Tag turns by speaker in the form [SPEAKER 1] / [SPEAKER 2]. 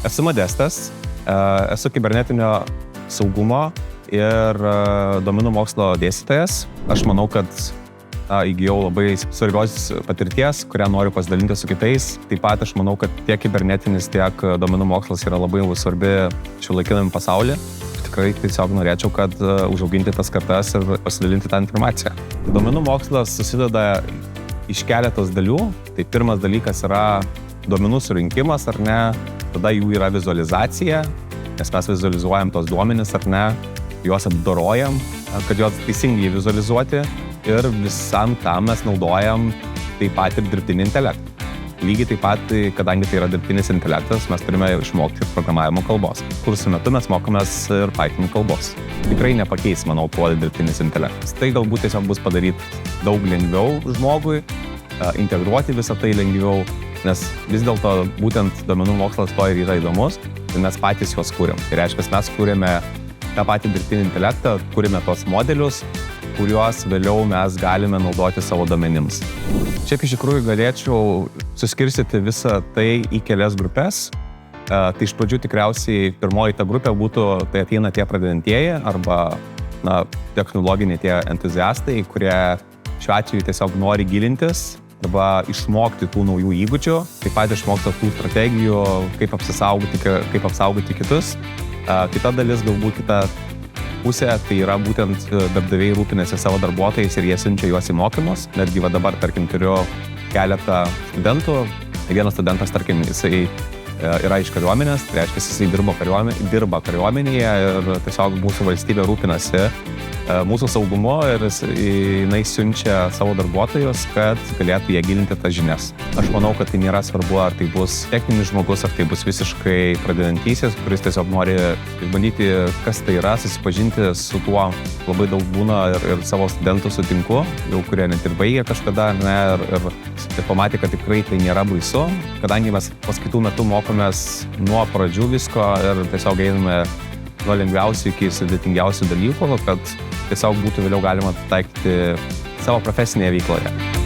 [SPEAKER 1] Esu Modestas, esu kibernetinio saugumo ir duomenų mokslo dėstytojas. Aš manau, kad įgijau labai svarbios patirties, kurią noriu pasidalinti su kitais. Taip pat aš manau, kad tiek kibernetinis, tiek duomenų mokslas yra labai svarbi šiuolaikiniam pasaulyje. Tikrai tiesiog norėčiau, kad užauginti tas kartas ir pasidalinti tą informaciją. Duomenų mokslas susideda iš keletos dalių. Tai pirmas dalykas yra duomenų surinkimas, ar ne, tada jų yra vizualizacija, nes mes vizualizuojam tos duomenis, ar ne, juos apdorojam, kad juos teisingai vizualizuoti ir visam tam mes naudojam taip pat ir dirbtinį intelektą. Lygiai taip pat, kadangi tai yra dirbtinis intelektas, mes turime išmokti ir programavimo kalbos. Kursų metu mes mokomės ir Python kalbos. Tikrai nepakeis, manau, tuo dirbtinis intelektas. Tai galbūt tiesiog bus padaryti daug lengviau žmogui, integruoti visą tai lengviau, nes vis dėlto būtent duomenų mokslas to ir yra įdomus, tai mes patys juos kūrėm. Tai reiškia, mes kūrėme tą patį dirbtinį intelektą, kūrėme tos modelius, kuriuos vėliau mes galime naudoti savo duomenims. Šiaip iš tikrųjų galėčiau suskirstyti visą tai į kelias grupės. Tai iš pradžių tikriausiai pirmoji ta grupė būtų, tai ateina tie pradedantieji arba technologiniai tie entuziastai, kurie šiuo atveju tiesiog nori gilintis arba išmokti tų naujų įgūdžių, taip pat išmokti tų strategijų, kaip apsaugoti kitus. Kita dalis, galbūt kita pusė, tai yra būtent darbdaviai rūpinasi savo darbuotojais ir jie siunčia juos į mokymus. Netgi dabar, tarkim, turiu keletą studentų. Vienas studentas, tarkim, jisai yra iš kariuomenės, tai reiškia, jisai dirba kariuomenėje ir tiesiog mūsų valstybė rūpinasi mūsų saugumu ir jinai siunčia savo darbuotojus, kad galėtų jie gilinti tas žinias. Aš manau, kad tai nėra svarbu, ar tai bus techninis žmogus, ar tai bus visiškai pradedantysis, kuris tiesiog nori išbandyti, kas tai yra, susipažinti su tuo. Labai daug būna ir savo studentų sutinku, jau kurie net ir baigė kažkada, ir pamatė, kad tikrai tai nėra baisu, kadangi mes paskaitų metu mokomės nuo pradžių visko ir tiesiog einame nuo lengviausių iki sudėtingiausių dalykų, kad tiesiog būtų vėliau galima taikyti savo profesinėje veikloje.